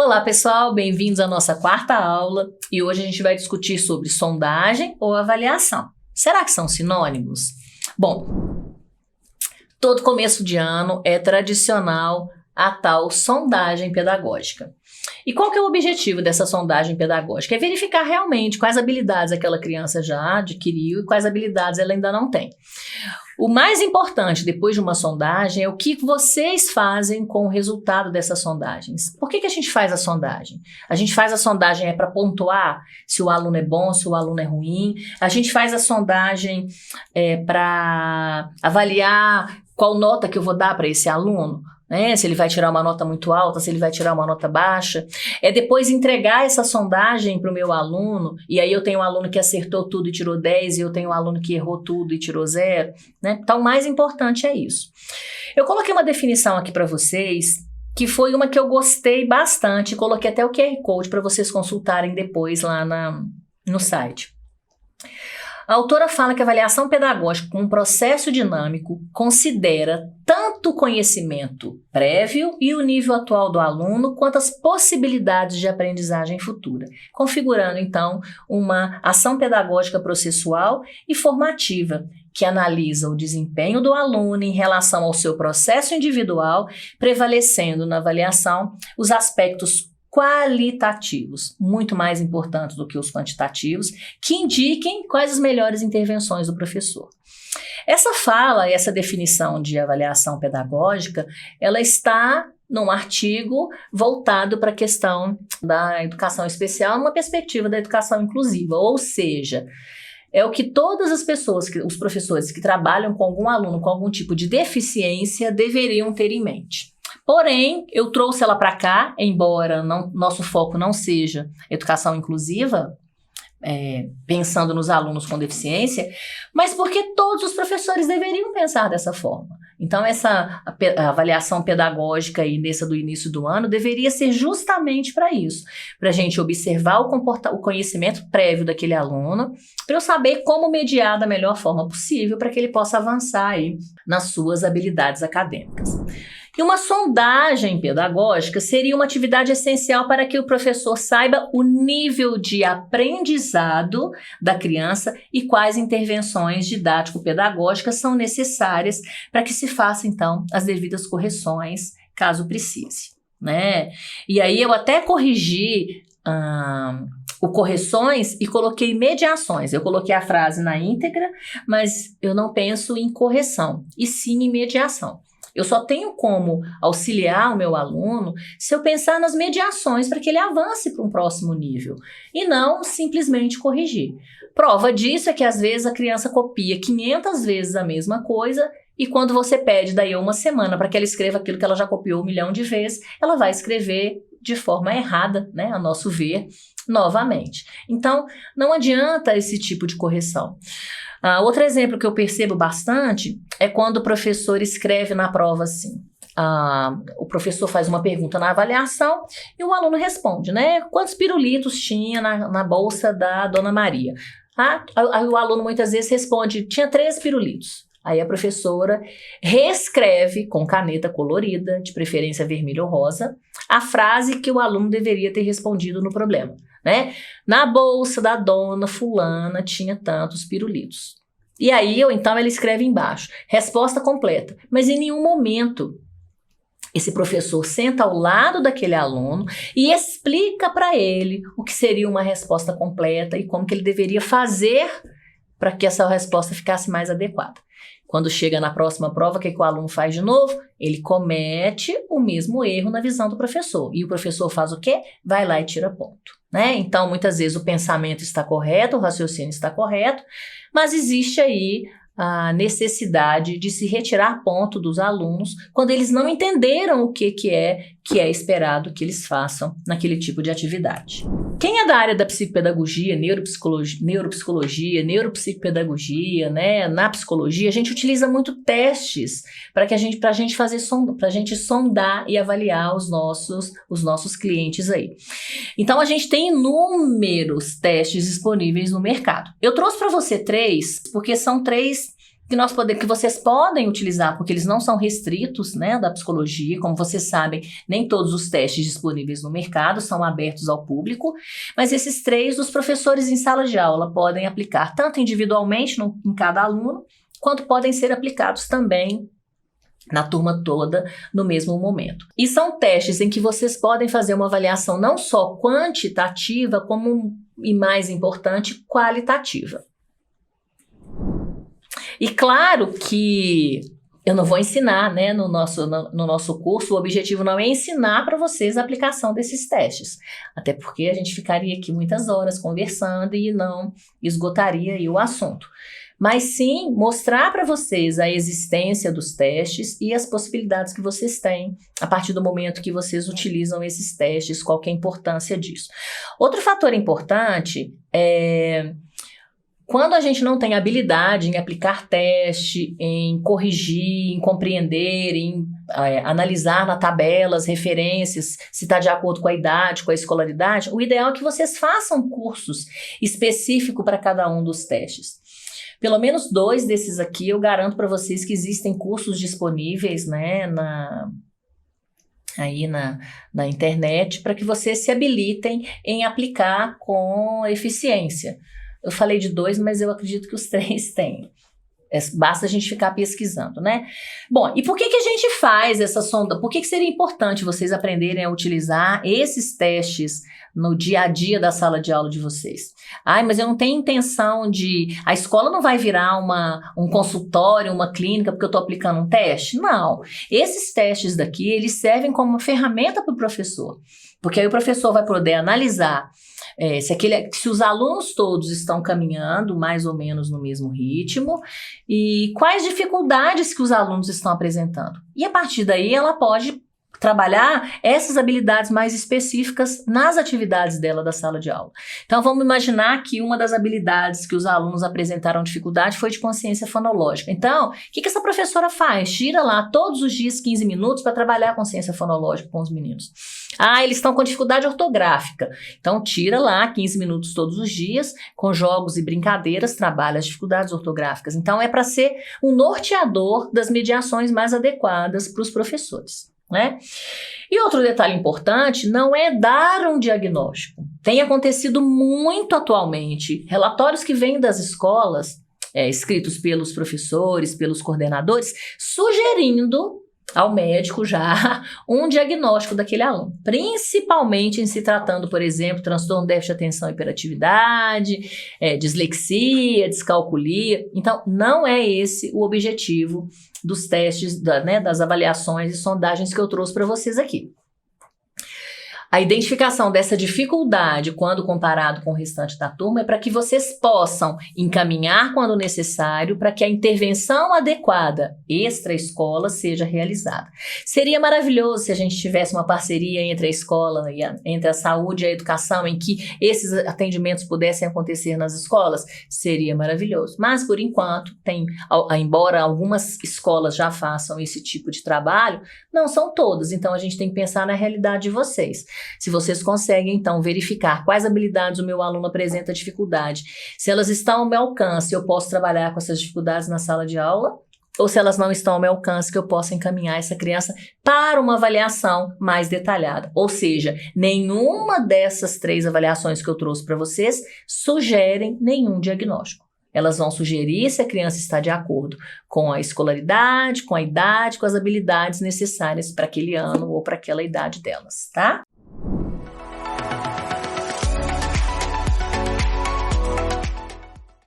Olá pessoal, bem-vindos à nossa quarta aula e hoje a gente vai discutir sobre sondagem ou avaliação. Será que são sinônimos? Bom, todo começo de ano é tradicional a tal sondagem pedagógica. E qual que é o objetivo dessa sondagem pedagógica? É verificar realmente quais habilidades aquela criança já adquiriu e quais habilidades ela ainda não tem. O mais importante depois de uma sondagem é o que vocês fazem com o resultado dessas sondagens. Por que a gente faz a sondagem? A gente faz a sondagem para pontuar se o aluno é bom, se o aluno é ruim. A gente faz a sondagem para avaliar qual nota que eu vou dar para esse aluno. Se ele vai tirar uma nota muito alta, se ele vai tirar uma nota baixa. É depois entregar essa sondagem para o meu aluno, e aí eu tenho um aluno que acertou tudo e tirou 10, e eu tenho um aluno que errou tudo e tirou 0. Então, o mais importante é isso. Eu coloquei uma definição aqui para vocês, que foi uma que eu gostei bastante, coloquei até o QR Code para vocês consultarem depois lá no site. A autora fala que a avaliação pedagógica como um processo dinâmico considera tanto o conhecimento prévio e o nível atual do aluno, quanto as possibilidades de aprendizagem futura, configurando, então, uma ação pedagógica processual e formativa, que analisa o desempenho do aluno em relação ao seu processo individual, prevalecendo na avaliação os aspectos qualitativos, muito mais importantes do que os quantitativos, que indiquem quais as melhores intervenções do professor. Essa fala, essa definição de avaliação pedagógica, ela está num artigo voltado para a questão da educação especial, numa perspectiva da educação inclusiva, ou seja, é o que todas as pessoas, os professores que trabalham com algum aluno com algum tipo de deficiência deveriam ter em mente. Porém, eu trouxe ela para cá, embora nosso foco não seja educação inclusiva, pensando nos alunos com deficiência, mas porque todos os professores deveriam pensar dessa forma. Então, essa avaliação pedagógica aí do início do ano deveria ser justamente para isso, para a gente observar o conhecimento prévio daquele aluno, para eu saber como mediar da melhor forma possível para que ele possa avançar aí nas suas habilidades acadêmicas. E uma sondagem pedagógica seria uma atividade essencial para que o professor saiba o nível de aprendizado da criança e quais intervenções didático-pedagógicas são necessárias para que se faça, então, as devidas correções, caso precise, E aí eu até corrigi o correções e coloquei mediações. Eu coloquei a frase na íntegra, mas eu não penso em correção, e sim em mediação. Eu só tenho como auxiliar o meu aluno se eu pensar nas mediações para que ele avance para um próximo nível e não simplesmente corrigir. Prova disso é que às vezes a criança copia 500 vezes a mesma coisa e quando você pede daí a uma semana para que ela escreva aquilo que ela já copiou 1 milhão de vezes, ela vai escrever de forma errada, a nosso ver, novamente. Então, não adianta esse tipo de correção. Outro exemplo que eu percebo bastante é quando o professor escreve na prova assim. O professor faz uma pergunta na avaliação e o aluno responde, Quantos pirulitos tinha na bolsa da Dona Maria? Aí o aluno muitas vezes responde, tinha 3 pirulitos. Aí a professora reescreve com caneta colorida, de preferência vermelho ou rosa, a frase que o aluno deveria ter respondido no problema. Na bolsa da dona fulana tinha tantos pirulitos. E aí, então, ela escreve embaixo, resposta completa. Mas em nenhum momento esse professor senta ao lado daquele aluno e explica para ele o que seria uma resposta completa e como que ele deveria fazer para que essa resposta ficasse mais adequada. Quando chega na próxima prova, o que o aluno faz de novo? Ele comete o mesmo erro na visão do professor. E o professor faz o quê? Vai lá e tira ponto. Então, muitas vezes o pensamento está correto, o raciocínio está correto, mas existe aí a necessidade de se retirar ponto dos alunos quando eles não entenderam o que é esperado que eles façam naquele tipo de atividade. Quem é da área da psicopedagogia, neuropsicologia, neuropsicopedagogia, na psicologia, a gente utiliza muito testes para a gente sondar e avaliar os nossos clientes aí. Então, a gente tem inúmeros testes disponíveis no mercado. Eu trouxe para você 3, porque são 3 que vocês podem utilizar, porque eles não são restritos, né, da psicologia. Como vocês sabem, nem todos os testes disponíveis no mercado são abertos ao público, mas esses 3 os professores em sala de aula podem aplicar tanto individualmente em cada aluno, quanto podem ser aplicados também na turma toda no mesmo momento. E são testes em que vocês podem fazer uma avaliação não só quantitativa, como, e mais importante, qualitativa. E claro que eu não vou ensinar, né, no nosso curso, o objetivo não é ensinar para vocês a aplicação desses testes, até porque a gente ficaria aqui muitas horas conversando e não esgotaria aí o assunto. Mas sim mostrar para vocês a existência dos testes e as possibilidades que vocês têm a partir do momento que vocês utilizam esses testes, qual que é a importância disso. Outro fator importante é quando a gente não tem habilidade em aplicar teste, em corrigir, em compreender, em analisar na tabela as referências, se está de acordo com a idade, com a escolaridade, o ideal é que vocês façam cursos específicos para cada um dos testes. Pelo menos 2 desses aqui eu garanto para vocês que existem cursos disponíveis, né, na internet, para que vocês se habilitem em aplicar com eficiência. Eu falei de 2, mas eu acredito que os 3 têm. Basta a gente ficar pesquisando, né? Bom, e por que a gente faz essa sonda? Por que seria importante vocês aprenderem a utilizar esses testes no dia a dia da sala de aula de vocês? Ai, mas eu não tenho intenção de... A escola não vai virar um consultório, uma clínica, porque eu estou aplicando um teste? Não. Esses testes daqui, eles servem como uma ferramenta para o professor. Porque aí o professor vai poder analisar se os alunos todos estão caminhando mais ou menos no mesmo ritmo e quais dificuldades que os alunos estão apresentando. E a partir daí ela pode trabalhar essas habilidades mais específicas nas atividades dela da sala de aula. Então vamos imaginar que uma das habilidades que os alunos apresentaram dificuldade foi de consciência fonológica. Então, o que essa professora faz? Tira lá todos os dias 15 minutos para trabalhar a consciência fonológica com os meninos. Ah, eles estão com dificuldade ortográfica. Então tira lá 15 minutos todos os dias, com jogos e brincadeiras, trabalha as dificuldades ortográficas. Então é para ser um norteador das mediações mais adequadas para os professores, né? E outro detalhe importante não é dar um diagnóstico. Tem acontecido muito atualmente relatórios que vêm das escolas, escritos pelos professores, pelos coordenadores, sugerindo ao médico já um diagnóstico daquele aluno, principalmente em se tratando, por exemplo, transtorno de déficit de atenção e hiperatividade, dislexia, descalculia. Então, não é esse o objetivo dos testes, das avaliações e sondagens que eu trouxe para vocês aqui. A identificação dessa dificuldade quando comparado com o restante da turma é para que vocês possam encaminhar quando necessário para que a intervenção adequada extra-escola seja realizada. Seria maravilhoso se a gente tivesse uma parceria entre a escola e entre a saúde e a educação em que esses atendimentos pudessem acontecer nas escolas. Seria maravilhoso. Mas, por enquanto, embora algumas escolas já façam esse tipo de trabalho, não são todas. Então, a gente tem que pensar na realidade de vocês. Se vocês conseguem, então, verificar quais habilidades o meu aluno apresenta dificuldade, se elas estão ao meu alcance, eu posso trabalhar com essas dificuldades na sala de aula, ou se elas não estão ao meu alcance, que eu possa encaminhar essa criança para uma avaliação mais detalhada. Ou seja, nenhuma dessas 3 avaliações que eu trouxe para vocês sugerem nenhum diagnóstico. Elas vão sugerir se a criança está de acordo com a escolaridade, com a idade, com as habilidades necessárias para aquele ano ou para aquela idade delas, tá?